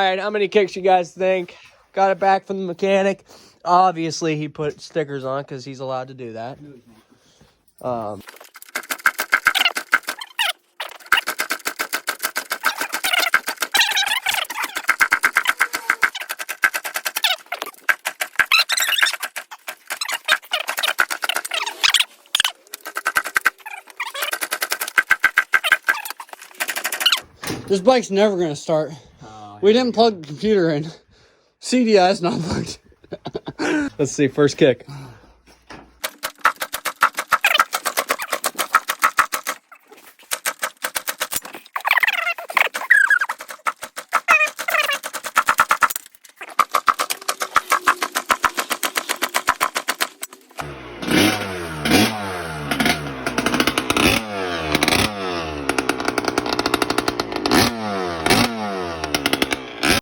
All right, how many kicks you guys think? Got it back from the mechanic. Obviously, he put stickers on because he's allowed to do that. This bike's never going to start. We didn't plug the computer in. CDI's not plugged. Let's see, first kick.